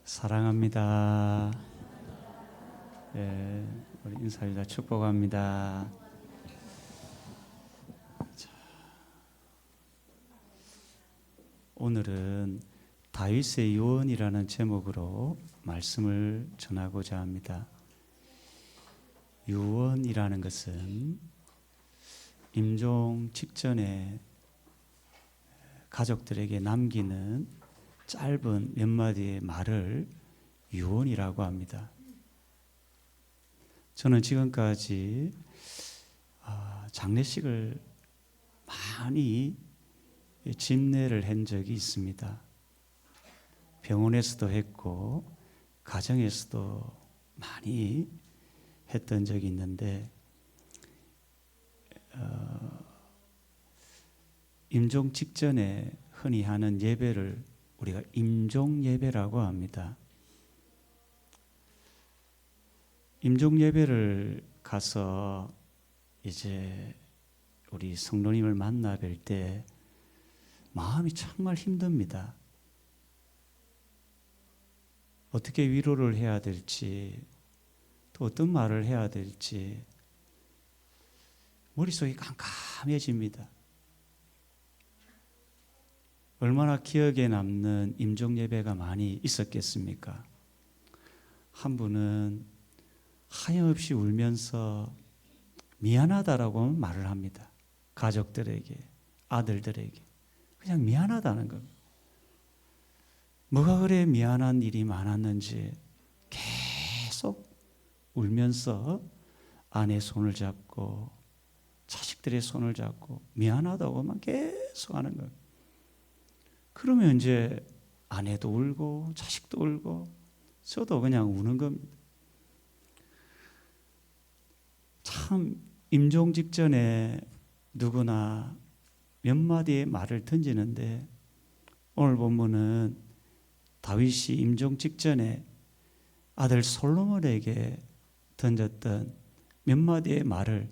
사랑합니다. 우리 인사합니다. 축복합니다. 자, 오늘은 다윗의 유언이라는 제목으로 말씀을 전하고자 합니다. 유언이라는 것은 임종 직전에 가족들에게 남기는 짧은 몇 마디의 말을 유언이라고 합니다. 저는 지금까지 장례식을 많이 집례를 한 적이 있습니다. 병원에서도 했고 가정에서도 많이 했던 적이 있는데 임종 직전에 흔히 하는 예배를 우리가 임종 예배라고 합니다. 임종 예배를 가서 이제 우리 성도님을 만나 뵐 때 마음이 정말 힘듭니다. 어떻게 위로를 해야 될지, 또 어떤 말을 해야 될지 머릿속이 깜깜해집니다. 얼마나 기억에 남는 임종 예배가 많이 있었겠습니까? 한 분은 하염없이 울면서 미안하다라고 말을 합니다. 가족들에게, 아들들에게 그냥 미안하다는 겁니다. 뭐가 그래 미안한 일이 많았는지 계속 울면서 아내 손을 잡고 자식들의 손을 잡고 미안하다고만 계속 하는 거예요. 그러면 이제 아내도 울고 자식도 울고 저도 그냥 우는 겁니다. 참 임종 직전에 누구나 몇 마디의 말을 던지는데 오늘 본문은 다윗이 임종 직전에 아들 솔로몬에게 던졌던 몇 마디의 말을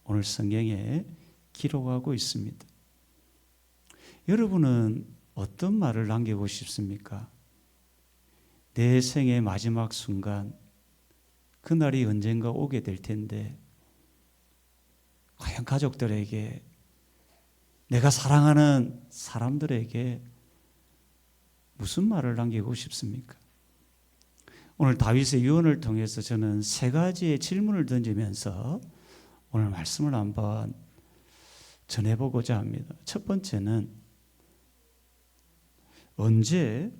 오늘 성경에 기록하고 있습니다. 여러분은 어떤 말을 남기고 싶습니까? 내 생의 마지막 순간, 그날이 언젠가 오게 될 텐데 과연 가족들에게, 내가 사랑하는 사람들에게 무슨 말을 남기고 싶습니까? 오늘 다윗의 유언을 통해서 저는 세 가지의 질문을 던지면서 오늘 말씀을 한번 전해보고자 합니다. 첫 번째는 언제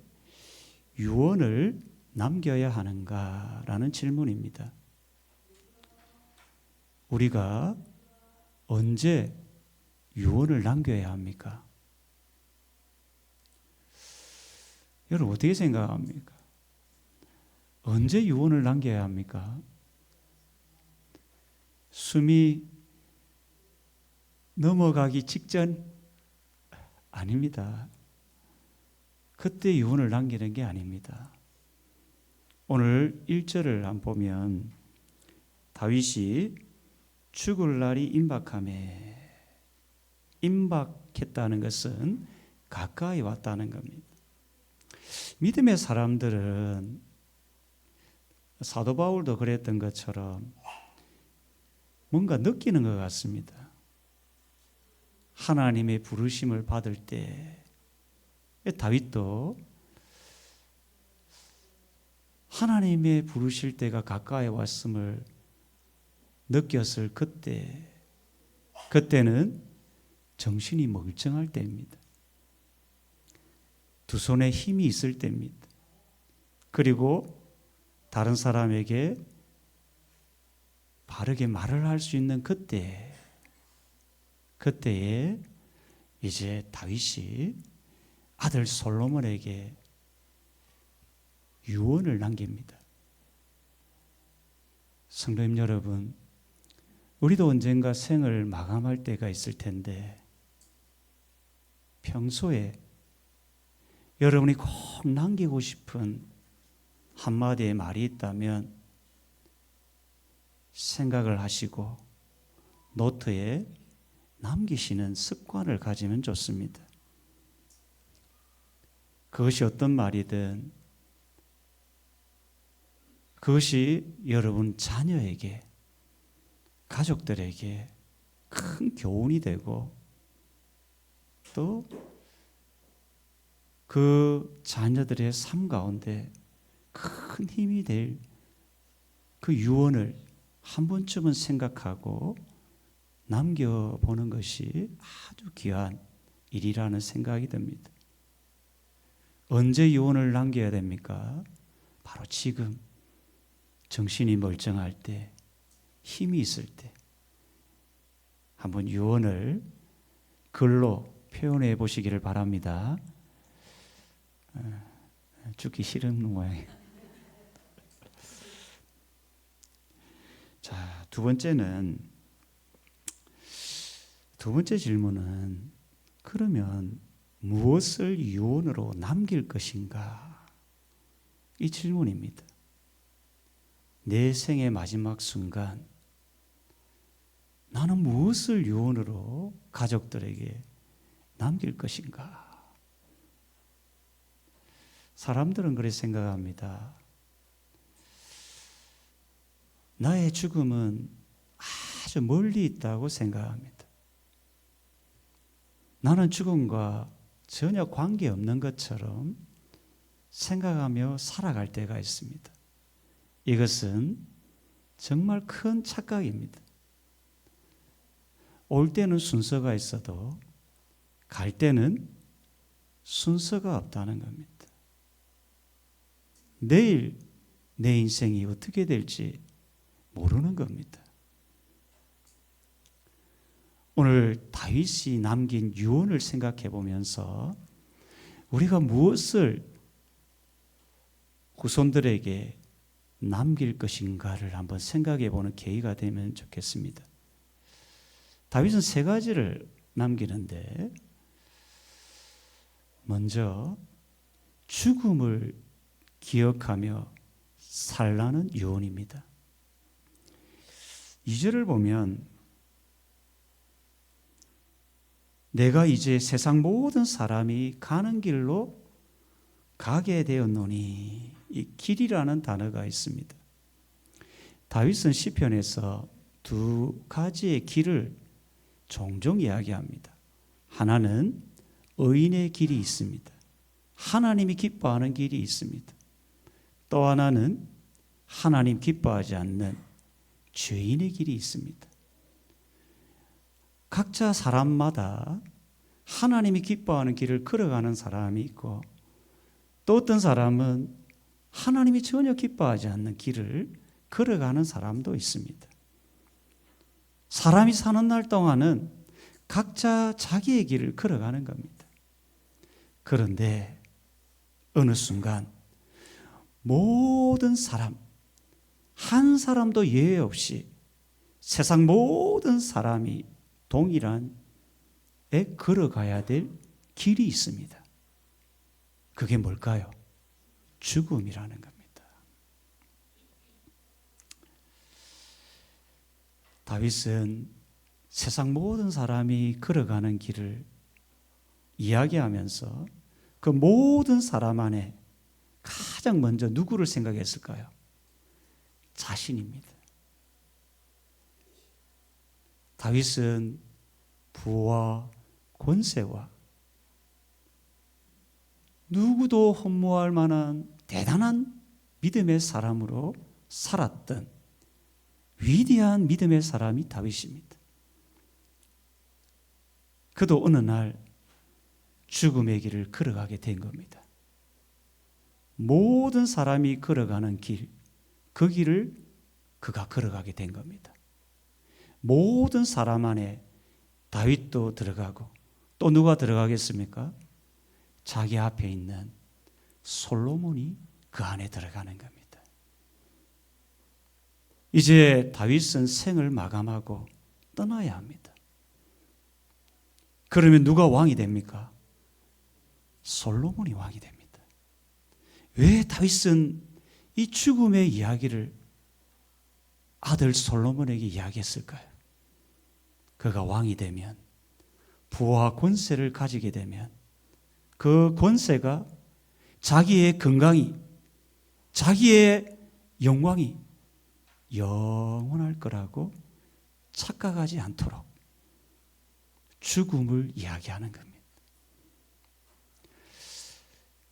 유언을 남겨야 하는가라는 질문입니다. 우리가 언제 유언을 남겨야 합니까? 여러분 어떻게 생각합니까? 언제 유언을 남겨야 합니까? 숨이 넘어가기 직전? 아닙니다. 그때 유언을 남기는 게 아닙니다. 오늘 1절을 한번 보면 다윗이 죽을 날이 임박함에, 임박했다는 것은 가까이 왔다는 겁니다. 믿음의 사람들은 사도 바울도 그랬던 것처럼 뭔가 느끼는 것 같습니다. 하나님의 부르심을 받을 때 다윗도 하나님의 부르실 때가 가까이 왔음을 느꼈을 그때는 정신이 멀쩡할 때입니다. 두 손에 힘이 있을 때입니다. 그리고 다른 사람에게 바르게 말을 할 수 있는 그때에 이제 다윗이 아들 솔로몬에게 유언을 남깁니다. 성도님 여러분, 우리도 언젠가 생을 마감할 때가 있을 텐데 평소에 여러분이 꼭 남기고 싶은 한마디의 말이 있다면 생각을 하시고 노트에 남기시는 습관을 가지면 좋습니다. 그것이 어떤 말이든 그것이 여러분 자녀에게, 가족들에게 큰 교훈이 되고 또 그 자녀들의 삶 가운데 큰 힘이 될 그 유언을 한 번쯤은 생각하고 남겨보는 것이 아주 귀한 일이라는 생각이 듭니다. 언제 유언을 남겨야 됩니까? 바로 지금 정신이 멀쩡할 때, 힘이 있을 때 한번 유언을 글로 표현해 보시기를 바랍니다. 죽기 싫은 모양이에요. 자, 두 번째 질문은 그러면 무엇을 유언으로 남길 것인가? 이 질문입니다. 내 생의 마지막 순간 나는 무엇을 유언으로 가족들에게 남길 것인가? 사람들은 그렇게 생각합니다. 나의 죽음은 아주 멀리 있다고 생각합니다. 나는 죽음과 전혀 관계없는 것처럼 생각하며 살아갈 때가 있습니다. 이것은 정말 큰 착각입니다. 올 때는 순서가 있어도 갈 때는 순서가 없다는 겁니다. 내일 내 인생이 어떻게 될지 모르는 겁니다. 오늘 다윗이 남긴 유언을 생각해 보면서 우리가 무엇을 후손들에게 남길 것인가를 한번 생각해 보는 계기가 되면 좋겠습니다. 다윗은 세 가지를 남기는데, 먼저 죽음을 기억하며 살라는 유언입니다. 2절을 보면 내가 이제 세상 모든 사람이 가는 길로 가게 되었노니, 이 길이라는 단어가 있습니다. 다윗은 시편에서 두 가지의 길을 종종 이야기합니다. 하나는 의인의 길이 있습니다. 하나님이 기뻐하는 길이 있습니다. 또 하나는 하나님 기뻐하지 않는 죄인의 길이 있습니다. 각자 사람마다 하나님이 기뻐하는 길을 걸어가는 사람이 있고, 또 어떤 사람은 하나님이 전혀 기뻐하지 않는 길을 걸어가는 사람도 있습니다. 사람이 사는 날 동안은 각자 자기의 길을 걸어가는 겁니다. 그런데 어느 순간 모든 사람, 한 사람도 예외 없이 세상 모든 사람이 동일한 걸어가야 될 길이 있습니다. 그게 뭘까요? 죽음이라는 겁니다. 다윗은 세상 모든 사람이 걸어가는 길을 이야기하면서 그 모든 사람 안에 가장 먼저 누구를 생각했을까요? 자신입니다. 다윗은 부와 권세와 누구도 허무할 만한 대단한 믿음의 사람으로 살았던 위대한 믿음의 사람이 다윗입니다. 그도 어느 날 죽음의 길을 걸어가게 된 겁니다. 모든 사람이 걸어가는 길, 그 길을 그가 걸어가게 된 겁니다. 모든 사람 안에 다윗도 들어가고, 또 누가 들어가겠습니까? 자기 앞에 있는 솔로몬이 그 안에 들어가는 겁니다. 이제 다윗은 생을 마감하고 떠나야 합니다. 그러면 누가 왕이 됩니까? 솔로몬이 왕이 됩니다. 왜 다윗은 이 죽음의 이야기를 아들 솔로몬에게 이야기했을까요? 그가 왕이 되면, 부와 권세를 가지게 되면 그 권세가 자기의 건강이, 자기의 영광이 영원할 거라고 착각하지 않도록 죽음을 이야기하는 겁니다.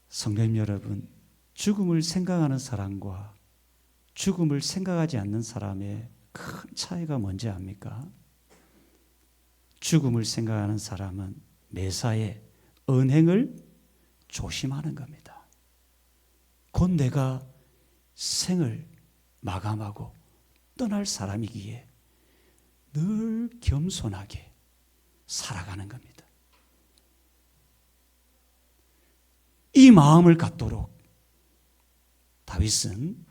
성도님 여러분, 죽음을 생각하는 사람과 죽음을 생각하지 않는 사람의 큰 차이가 뭔지 압니까? 죽음을 생각하는 사람은 매사에 언행을 조심하는 겁니다. 곧 내가 생을 마감하고 떠날 사람이기에 늘 겸손하게 살아가는 겁니다. 이 마음을 갖도록 다윗은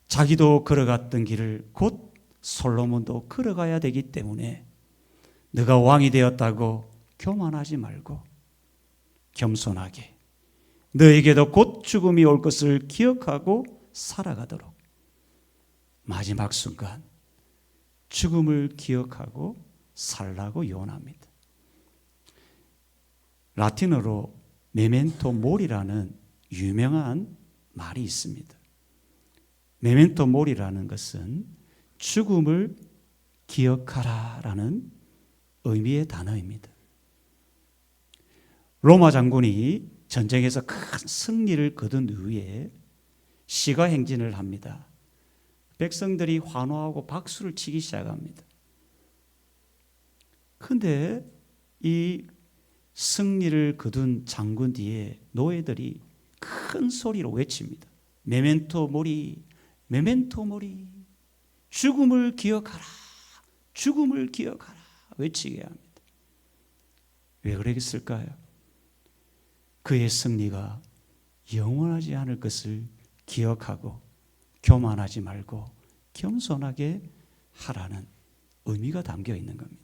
자기도 걸어갔던 길을 곧 솔로몬도 걸어가야 되기 때문에 네가 왕이 되었다고 교만하지 말고 겸손하게 너에게도 곧 죽음이 올 것을 기억하고 살아가도록 마지막 순간 죽음을 기억하고 살라고 요원합니다. 라틴어로 메멘토 모리라는 유명한 말이 있습니다. 메멘토 모리라는 것은 죽음을 기억하라라는 의미의 단어입니다. 로마 장군이 전쟁에서 큰 승리를 거둔 후에 시가 행진을 합니다. 백성들이 환호하고 박수를 치기 시작합니다. 그런데 이 승리를 거둔 장군 뒤에 노예들이 큰 소리로 외칩니다. 메멘토 모리, 메멘토 모리, 죽음을 기억하라, 죽음을 기억하라 외치게 합니다. 왜 그러겠을까요? 그의 승리가 영원하지 않을 것을 기억하고 교만하지 말고 겸손하게 하라는 의미가 담겨 있는 겁니다.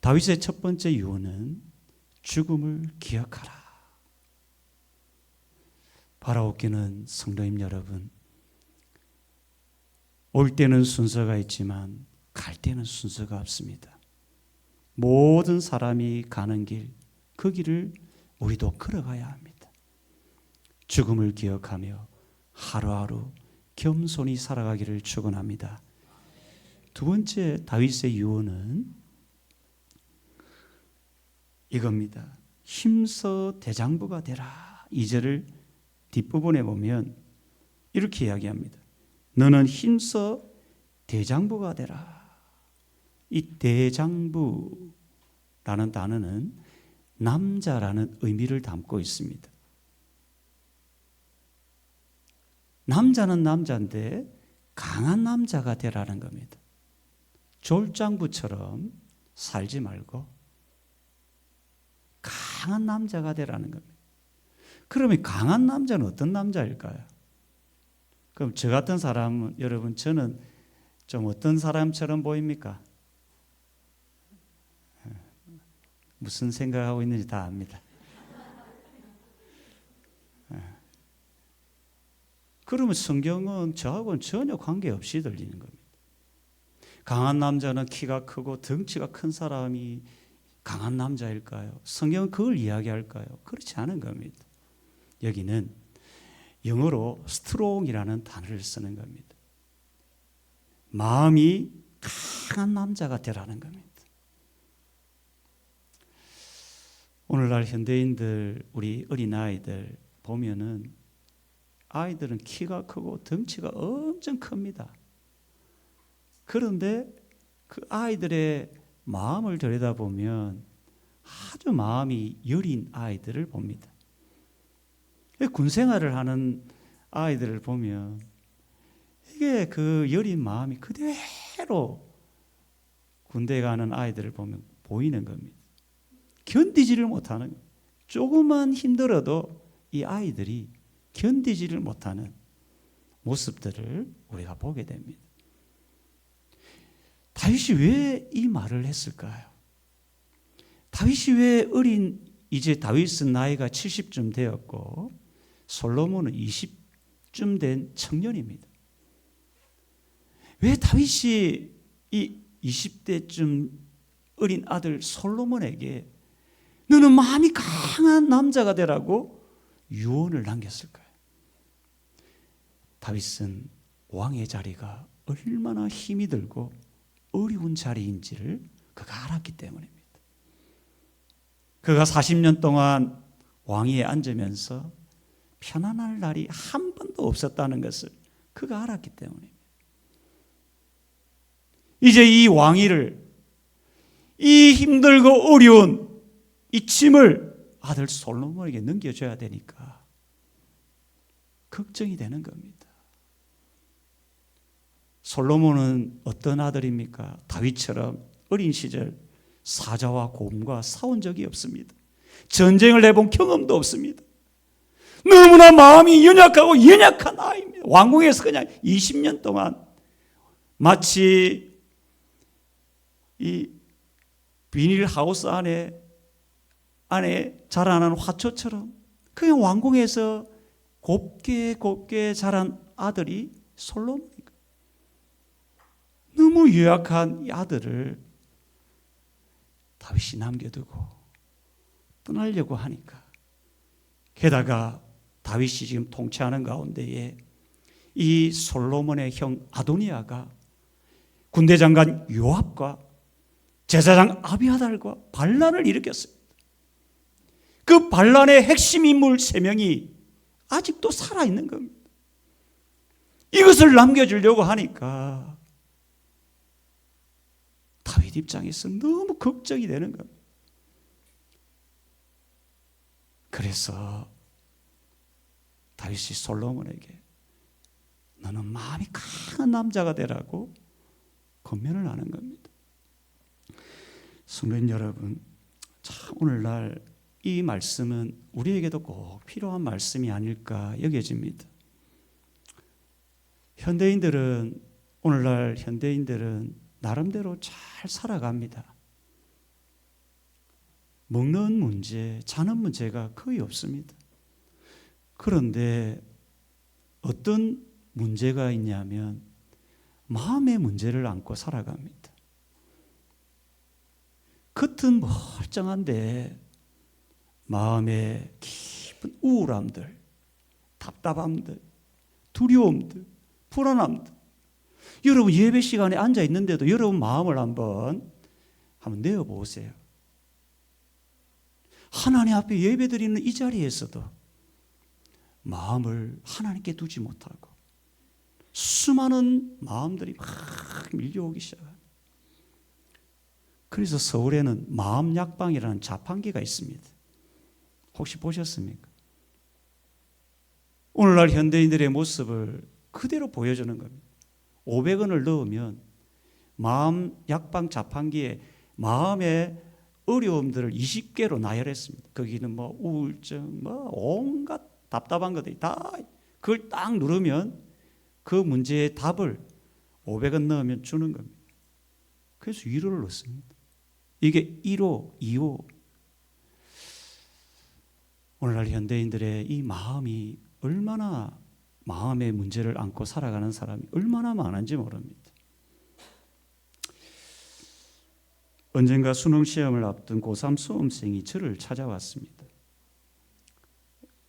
다윗의 첫 번째 유언은 죽음을 기억하라. 바라옵기는 성도님 여러분, 올 때는 순서가 있지만 갈 때는 순서가 없습니다. 모든 사람이 가는 길, 그 길을 우리도 걸어가야 합니다. 죽음을 기억하며 하루하루 겸손히 살아가기를 축원합니다. 두 번째 다윗의 유언은 이겁니다. 힘써 대장부가 되라. 2절을 뒷부분에 보면 이렇게 이야기합니다. 너는 힘써 대장부가 되라. 이 대장부라는 단어는 남자라는 의미를 담고 있습니다. 남자는 남자인데 강한 남자가 되라는 겁니다. 졸장부처럼 살지 말고 강한 남자가 되라는 겁니다. 그러면 강한 남자는 어떤 남자일까요? 그럼 저 같은 사람은, 여러분, 저는 좀 어떤 사람처럼 보입니까? 무슨 생각하고 있는지 다 압니다. 그러면 성경은 저하고는 전혀 관계없이 들리는 겁니다. 강한 남자는 키가 크고 덩치가 큰 사람이 강한 남자일까요? 성경은 그걸 이야기할까요? 그렇지 않은 겁니다. 여기는 영어로 strong이라는 단어를 쓰는 겁니다. 마음이 강한 남자가 되라는 겁니다. 오늘날 현대인들, 우리 어린아이들 보면은 아이들은 키가 크고 덩치가 엄청 큽니다. 그런데 그 아이들의 마음을 들여다보면 아주 마음이 여린 아이들을 봅니다. 군생활을 하는 아이들을 보면 이게 그 여린 마음이 그대로 군대 가는 아이들을 보면 보이는 겁니다. 견디지를 못하는 거예요. 조금만 힘들어도 이 아이들이 견디지를 못하는 모습들을 우리가 보게 됩니다. 다윗이 왜 이 말을 했을까요? 다윗이 왜 이제 다윗은 나이가 70쯤 되었고 솔로몬은 20쯤 된 청년입니다. 왜 다윗이 이 20대쯤 어린 아들 솔로몬에게 너는 마음이 강한 남자가 되라고 유언을 남겼을까요? 다윗은 왕의 자리가 얼마나 힘이 들고 어려운 자리인지를 그가 알았기 때문입니다. 그가 40년 동안 왕위에 앉으면서 편안할 날이 한 번도 없었다는 것을 그가 알았기 때문입니다. 이제 이 왕위를, 이 힘들고 어려운 이 짐을 아들 솔로몬에게 넘겨줘야 되니까 걱정이 되는 겁니다. 솔로몬은 어떤 아들입니까? 다윗처럼 어린 시절 사자와 곰과 싸운 적이 없습니다. 전쟁을 해본 경험도 없습니다. 너무나 마음이 연약하고 연약한 아이입니다. 왕궁에서 그냥 20년 동안 마치 이 비닐하우스 안에 자라는 화초처럼 그냥 왕궁에서 곱게 자란 아들이 솔로몬이고, 너무 유약한 이 아들을 다윗이 남겨두고 떠나려고 하니까, 게다가 다윗이 지금 통치하는 가운데에 이 솔로몬의 형 아도니아가 군대 장관 요압과 제사장 아비아달과 반란을 일으켰습니다. 그 반란의 핵심 인물 3명이 아직도 살아있는 겁니다. 이것을 남겨주려고 하니까 다윗 입장에서 너무 걱정이 되는 겁니다. 그래서 다윗이 솔로몬에게 너는 마음이 강한 남자가 되라고 권면을 하는 겁니다. 성도님 여러분, 참 오늘날 이 말씀은 우리에게도 꼭 필요한 말씀이 아닐까 여겨집니다. 오늘날 현대인들은 나름대로 잘 살아갑니다. 먹는 문제, 자는 문제가 거의 없습니다. 그런데 어떤 문제가 있냐면 마음의 문제를 안고 살아갑니다. 겉은 멀쩡한데 마음에 깊은 우울함들, 답답함들, 두려움들, 불안함들. 여러분 예배 시간에 앉아 있는데도 여러분 마음을 한번 내어보세요. 하나님 앞에 예배 드리는 이 자리에서도 마음을 하나님께 두지 못하고 수많은 마음들이 막 밀려오기 시작합니다. 그래서 서울에는 마음약방이라는 자판기가 있습니다. 혹시 보셨습니까? 오늘날 현대인들의 모습을 그대로 보여주는 겁니다. 500원을 넣으면 마음약방 자판기에 마음의 어려움들을 20개로 나열했습니다. 거기는 우울증, 온갖 답답한 것들이 다 그걸 딱 누르면 그 문제의 답을 500원 넣으면 주는 겁니다. 그래서 1호를 넣습니다. 이게 1호, 2호. 오늘날 현대인들의 이 마음이 얼마나, 마음의 문제를 안고 살아가는 사람이 얼마나 많은지 모릅니다. 언젠가 수능시험을 앞둔 고3 수험생이 저를 찾아왔습니다.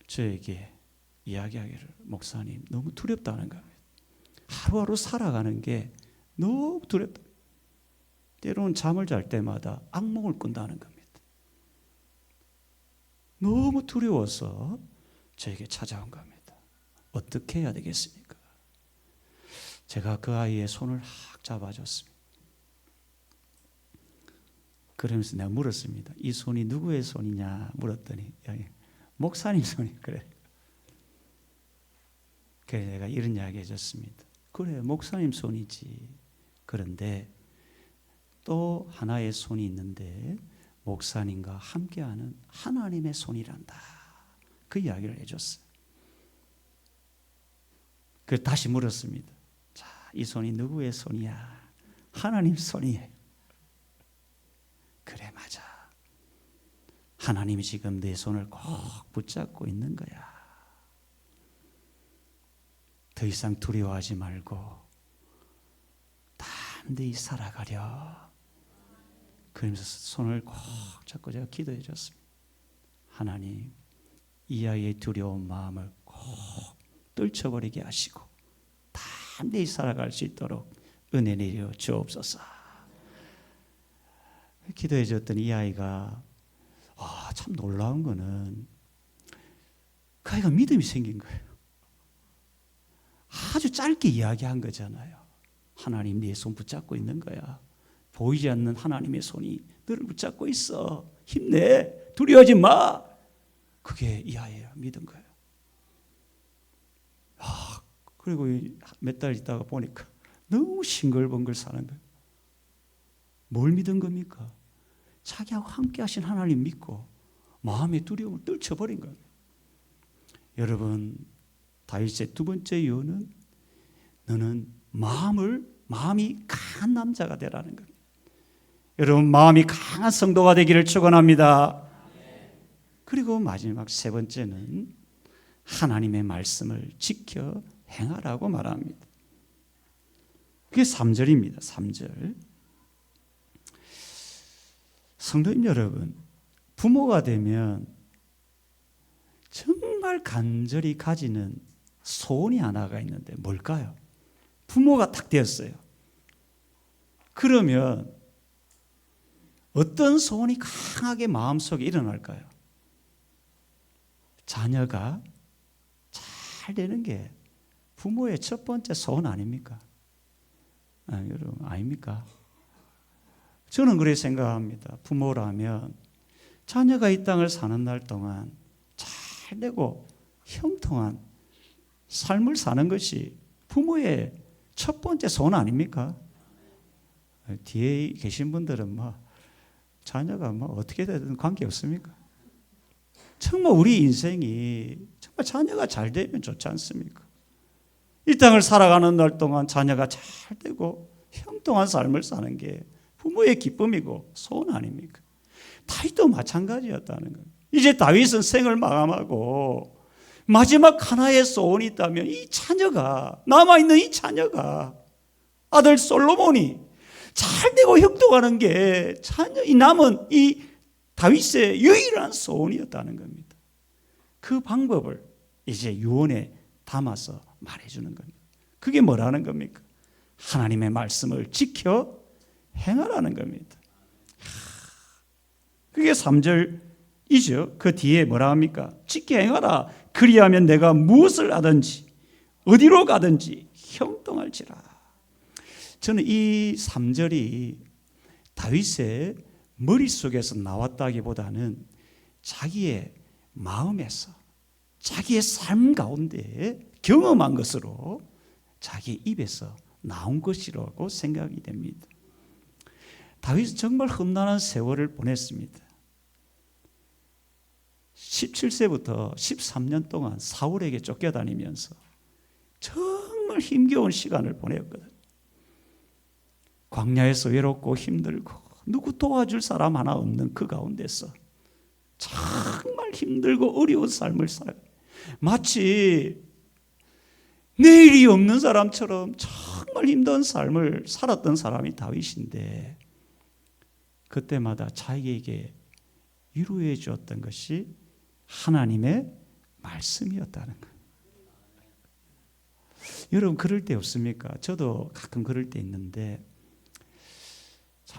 저에게 이야기하기를, 목사님 너무 두렵다는 겁니다. 하루하루 살아가는 게 너무 두렵다. 때로는 잠을 잘 때마다 악몽을 꾼다는 겁니다. 너무 두려워서 저에게 찾아온 겁니다. 어떻게 해야 되겠습니까? 제가 그 아이의 손을 확 잡아줬습니다. 그러면서 내가 물었습니다. 이 손이 누구의 손이냐 물었더니 목사님 손이 그래. 그래서 내가 이런 이야기 해줬습니다. 그래, 목사님 손이지. 그런데 또 하나의 손이 있는데 목사님과 함께하는 하나님의 손이란다. 그 이야기를 해줬어요. 그래서 다시 물었습니다. 자, 이 손이 누구의 손이야? 하나님 손이에요. 그래, 맞아. 하나님이 지금 내 손을 꼭 붙잡고 있는 거야. 더 이상 두려워하지 말고 담대히 살아가려. 그러면서 손을 꼭 잡고 제가 기도해 줬습니다. 하나님, 이 아이의 두려운 마음을 꼭 떨쳐버리게 하시고 담대히 살아갈 수 있도록 은혜 내려 주옵소서. 기도해 줬던 이 아이가 참 놀라운 거는 그 아이가 믿음이 생긴 거예요. 아주 짧게 이야기한 거잖아요. 하나님 네 손 붙잡고 있는 거야. 보이지 않는 하나님의 손이 너를 붙잡고 있어. 힘내. 두려워하지 마. 그게 이 아이가 믿은 거예요. 그리고 몇 달 있다가 보니까 너무 싱글벙글 사는 거예요. 뭘 믿은 겁니까? 자기하고 함께 하신 하나님 믿고 마음의 두려움을 떨쳐버린 거예요. 여러분, 다윗의 두 번째 이유는 너는 마음이 강한 남자가 되라는 겁니다. 여러분, 마음이 강한 성도가 되기를 축원합니다. 그리고 마지막 세 번째는 하나님의 말씀을 지켜 행하라고 말합니다. 그게 3절입니다. 3절. 성도님 여러분, 부모가 되면 정말 간절히 가지는 소원이 하나가 있는데 뭘까요? 부모가 딱 되었어요. 그러면 어떤 소원이 강하게 마음속에 일어날까요? 자녀가 잘 되는 게 부모의 첫 번째 소원 아닙니까? 여러분, 아닙니까? 저는 그렇게 생각합니다. 부모라면 자녀가 이 땅을 사는 날 동안 잘 되고 형통한 삶을 사는 것이 부모의 첫 번째 소원 아닙니까? 뒤에 계신 분들은 자녀가 어떻게 되든 관계없습니까? 정말 우리 인생이 정말 자녀가 잘 되면 좋지 않습니까? 이 땅을 살아가는 날 동안 자녀가 잘 되고 형통한 삶을 사는 게 부모의 기쁨이고 소원 아닙니까? 다윗도 마찬가지였다는 거예요. 이제 다윗은 생을 마감하고 마지막 하나의 소원이 있다면 이 자녀가, 남아있는 이 자녀가, 아들 솔로몬이 잘 되고 형통하는 게 이 남은 이 다윗의 유일한 소원이었다는 겁니다. 그 방법을 이제 유언에 담아서 말해주는 겁니다. 그게 뭐라는 겁니까? 하나님의 말씀을 지켜 행하라는 겁니다. 그게 3절이죠. 그 뒤에 뭐라 합니까? 지켜 행하라. 그리하면 내가 무엇을 하든지 어디로 가든지 형통할지라. 저는 이 3절이 다윗의 머릿속에서 나왔다기보다는 자기의 마음에서, 자기의 삶 가운데 경험한 것으로 자기 입에서 나온 것이라고 생각이 됩니다. 다윗은 정말 험난한 세월을 보냈습니다. 17세부터 13년 동안 사울에게 쫓겨다니면서 정말 힘겨운 시간을 보냈거든요. 광야에서 외롭고 힘들고 누구 도와줄 사람 하나 없는 그 가운데서 정말 힘들고 어려운 삶을 살아요. 마치 내일이 없는 사람처럼 정말 힘든 삶을 살았던 사람이 다윗인데 그때마다 자기에게 위로해 주었던 것이 하나님의 말씀이었다는 거예요. 여러분 그럴 때 없습니까? 저도 가끔 그럴 때 있는데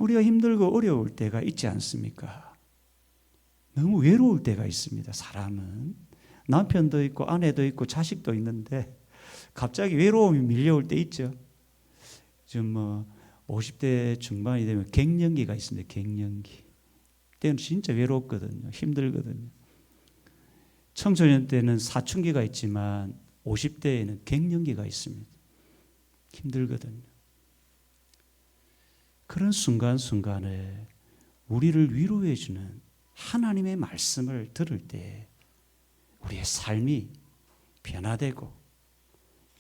우리가 힘들고 어려울 때가 있지 않습니까? 너무 외로울 때가 있습니다. 사람은 남편도 있고 아내도 있고 자식도 있는데 갑자기 외로움이 밀려올 때 있죠. 좀 50대 중반이 되면 갱년기가 있습니다. 갱년기. 그때는 진짜 외롭거든요. 힘들거든요. 청소년 때는 사춘기가 있지만 50대에는 갱년기가 있습니다. 힘들거든요. 그런 순간순간에 우리를 위로해 주는 하나님의 말씀을 들을 때 우리의 삶이 변화되고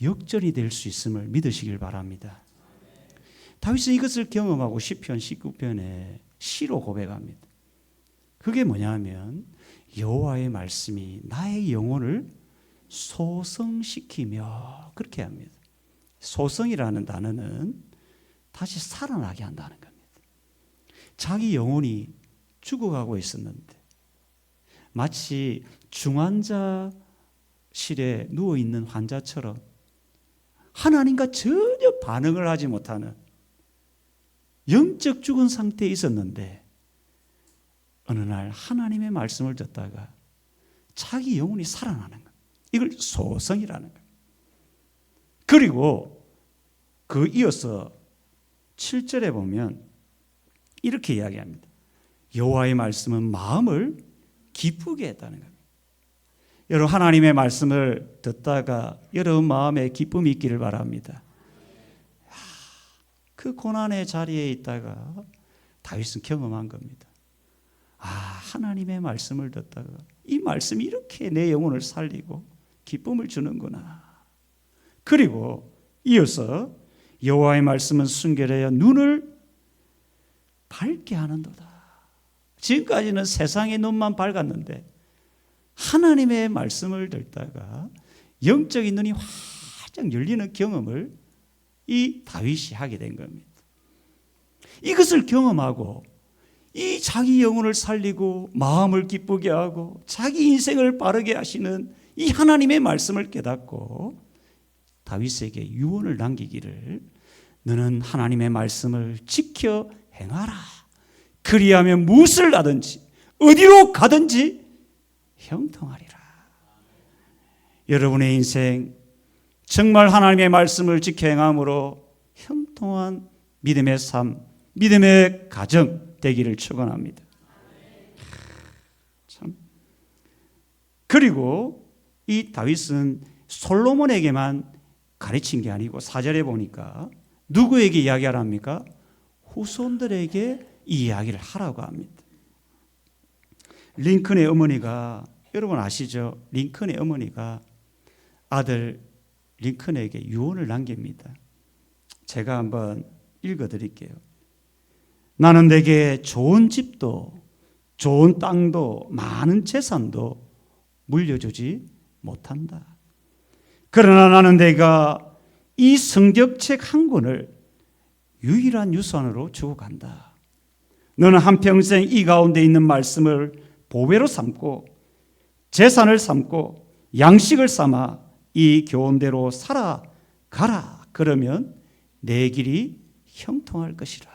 역전이 될 수 있음을 믿으시길 바랍니다. 다윗은 이것을 경험하고 시편 19편에 시로 고백합니다. 그게 뭐냐면 여호와의 말씀이 나의 영혼을 소성시키며 그렇게 합니다. 소성이라는 단어는 다시 살아나게 한다는 겁니다. 자기 영혼이 죽어가고 있었는데 마치 중환자실에 누워있는 환자처럼 하나님과 전혀 반응을 하지 못하는 영적 죽은 상태에 있었는데 어느 날 하나님의 말씀을 듣다가 자기 영혼이 살아나는 거예요. 이걸 소성이라는 거예요. 그리고 그 이어서 7절에 보면 이렇게 이야기합니다. 여호와의 말씀은 마음을 기쁘게 했다는 겁니다. 여러분, 하나님의 말씀을 듣다가 여러분 마음에 기쁨이 있기를 바랍니다. 그 고난의 자리에 있다가 다윗은 경험한 겁니다. 하나님의 말씀을 듣다가 이 말씀이 이렇게 내 영혼을 살리고 기쁨을 주는구나. 그리고 이어서 여호와의 말씀은 순결하여 눈을 밝게 하는도다. 지금까지는 세상의 눈만 밝았는데 하나님의 말씀을 듣다가 영적인 눈이 활짝 열리는 경험을 이 다윗이 하게 된 겁니다. 이것을 경험하고 이 자기 영혼을 살리고 마음을 기쁘게 하고 자기 인생을 바르게 하시는 이 하나님의 말씀을 깨닫고 다윗에게 유언을 남기기를 너는 하나님의 말씀을 지켜 행하라. 그리하면 무엇을 하든지 어디로 가든지 형통하리라. 여러분의 인생 정말 하나님의 말씀을 지켜 행함으로 형통한 믿음의 삶, 믿음의 가정 되기를 축원합니다. 참. 그리고 이 다윗은 솔로몬에게만 가르친 게 아니고 4절에 보니까 누구에게 이야기하랍니까? 후손들에게 이 이야기를 하라고 합니다. 링컨의 어머니가, 여러분 아시죠? 링컨의 어머니가 아들 링컨에게 유언을 남깁니다. 제가 한번 읽어드릴게요. 나는 내게 좋은 집도 좋은 땅도 많은 재산도 물려주지 못한다. 그러나 나는 내가 이 성경책 한 권을 유일한 유산으로 주고 간다. 너는 한평생 이 가운데 있는 말씀을 보배로 삼고 재산을 삼고 양식을 삼아 이 교훈대로 살아가라. 그러면 내 길이 형통할 것이라.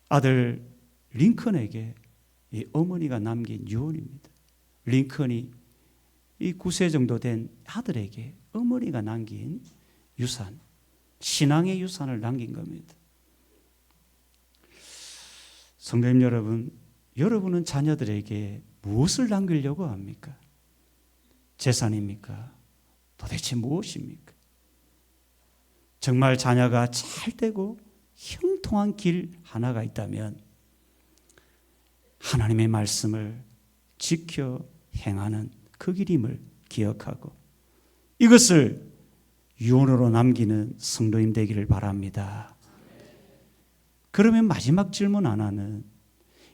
아들 링컨에게 이 어머니가 남긴 유언입니다. 링컨이 이 9세 정도 된 아들에게 어머니가 남긴 유산, 신앙의 유산을 남긴 겁니다. 성도님 여러분, 여러분은 자녀들에게 무엇을 남기려고 합니까? 재산입니까? 도대체 무엇입니까? 정말 자녀가 잘 되고 형통한 길 하나가 있다면 하나님의 말씀을 지켜 행하는 그 길임을 기억하고 이것을 유언으로 남기는 성도님 되기를 바랍니다. 그러면 마지막 질문 하나는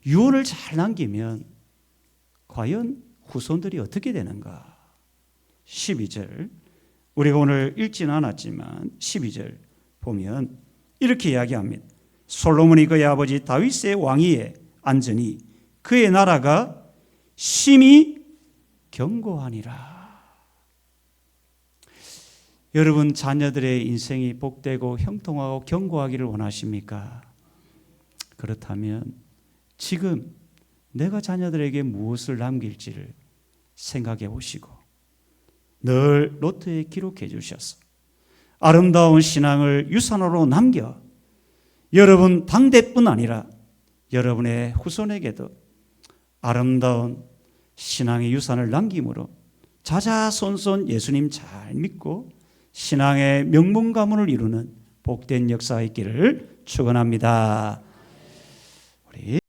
유언을 잘 남기면 과연 후손들이 어떻게 되는가? 12절, 우리가 오늘 읽지는 않았지만 12절 보면 이렇게 이야기합니다. 솔로몬이 그의 아버지 다윗의 왕위에 앉으니 그의 나라가 심히 견고하니라. 여러분 자녀들의 인생이 복되고 형통하고 견고하기를 원하십니까? 그렇다면 지금 내가 자녀들에게 무엇을 남길지를 생각해 보시고 늘 노트에 기록해 주셔서 아름다운 신앙을 유산으로 남겨 여러분 당대뿐 아니라 여러분의 후손에게도 아름다운 신앙의 유산을 남김으로 자자손손 예수님 잘 믿고 신앙의 명문 가문을 이루는 복된 역사가 있기를 축원합니다. 우리